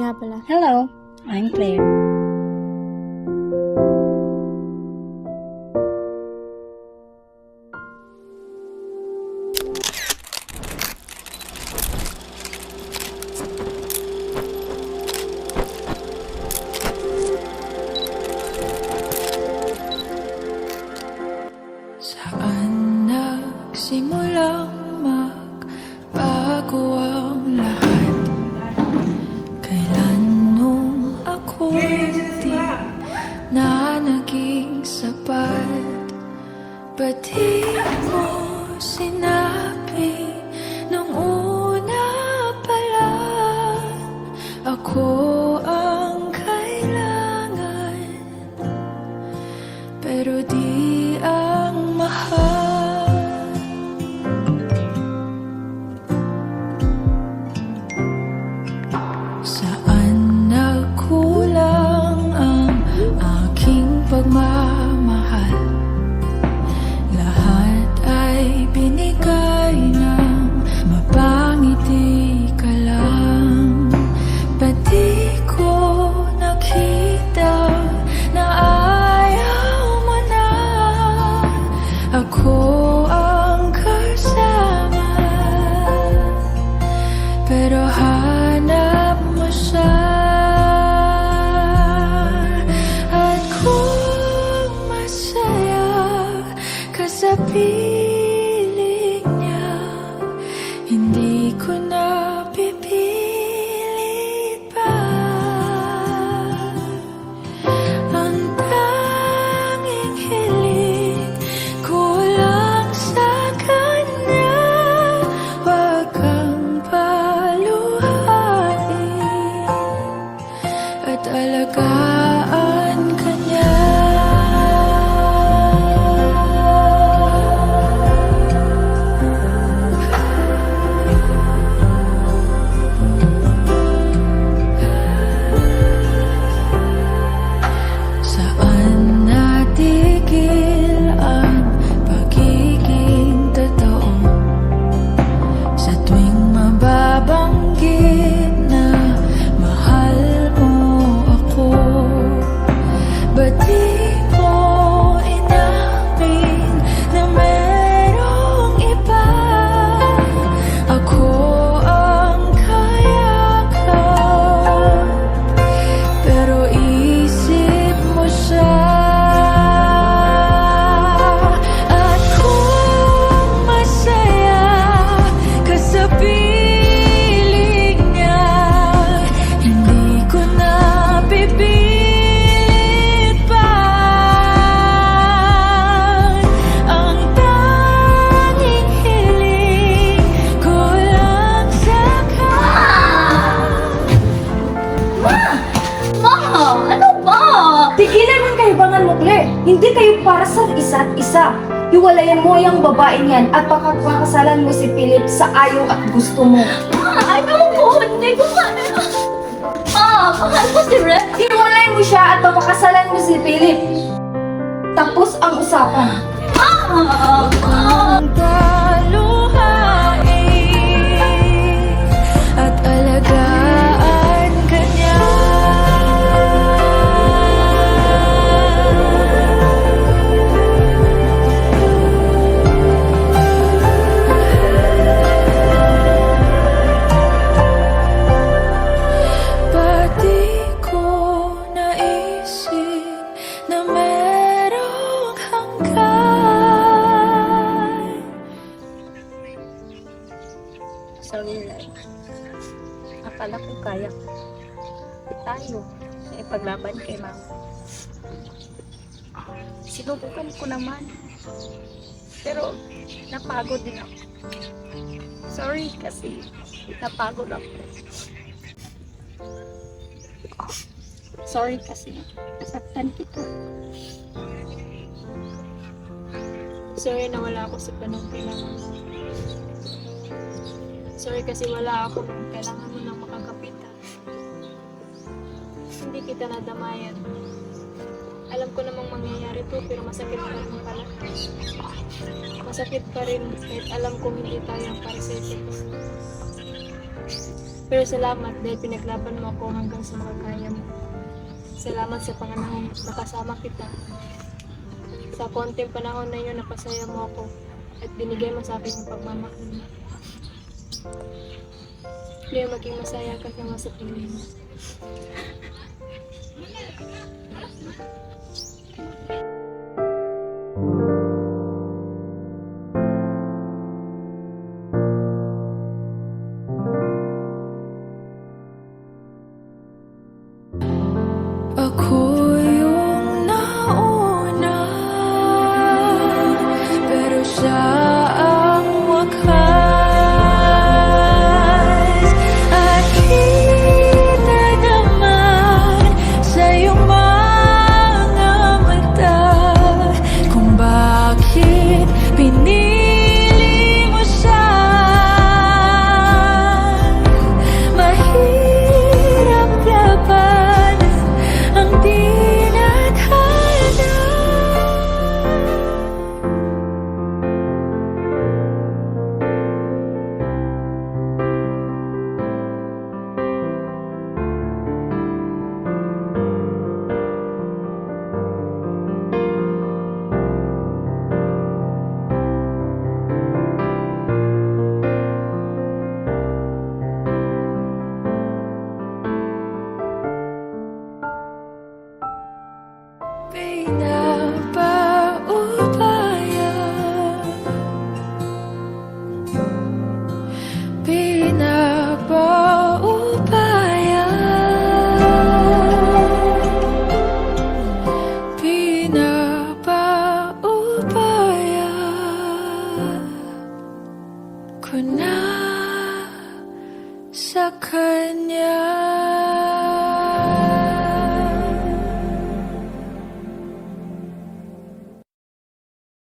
nga pala. Hello, I'm Claire. Saan nagsimulang magbago ang lahat? Kailan nung ako di na naging sapat? Ba't di mo sinabi nung una pa lang ako ang kailangan, pero di ang mahal? Saan nagkulang ang aking pagmamahal? Lahat ay binigay ng mapangiti ka lang. Ba't di ko nakita na ayaw mo na ako ang kasama? Pero hanap mo siya, at kung masaya ka sa piling niya, hindi ko na pipilit pa. Ang tanging hiling ko lang sa kanya, wag kang paluhain at alagaan ka niya. Saan natigil ang pagiging totoo? Sa tuwing mababanggit na mahal mo ako, ba't di mo inamin na merong iba? Ako ang kayakap, pero isip mo siya. At kung masaya ka sa piling niya, hindi ko na pipilit pa. Ang tanging hiling ko lang sa Mom! Ano ba? Tigilan mo yung kahibangan mo, Claire. Hindi kayo para sa isa't isa. Hiwalayan mo yung babaeng yan at pakakasalan mo si Philip sa ayaw at gusto mo. Ano po? Hindi ko mahal ko si Red. Hiwalayan mo siya at papakasalan mo si Philip. Tapos ang usapan. ang paluhain at alagaan ka niya. Ba't di ko naisip na merong hanggan? Sorry, Red. Akala ko kaya ko. Tayo. Ipaglaban kay Mama. Sinubukan ko naman. Pero napagod din ako. Sorry kasi napagod ako. Sorry kasi saktan kita. Sorry na wala ako sa panong kailangan mo. Sorry kasi wala ako nung kailangan mo nang makakapitan. Hindi kita nadamayan. Alam ko namang mangyayari to, pero masakit pa rin pala. Masakit pa rin kahit alam kong hindi tayo ang para sa isa't isa. Pero salamat dahil pinaglaban mo ako hanggang sa makakaya mo. Salamat sa panganahong nakasama kita. Sa konting panahon na yun, napasaya mo ako at binigay mo sa akin yung pagmamahal mo. Kaya maging masaya ka naman sa piling mo. Ako yung nauna, pero siya ang wakas. At kita naman sa iyong mga mata kung bakit pinili mo siya. Mahirap laban ang tinadhana. Pinapaubaya, pinapaubaya, pinapaubaya ko na sa kanya.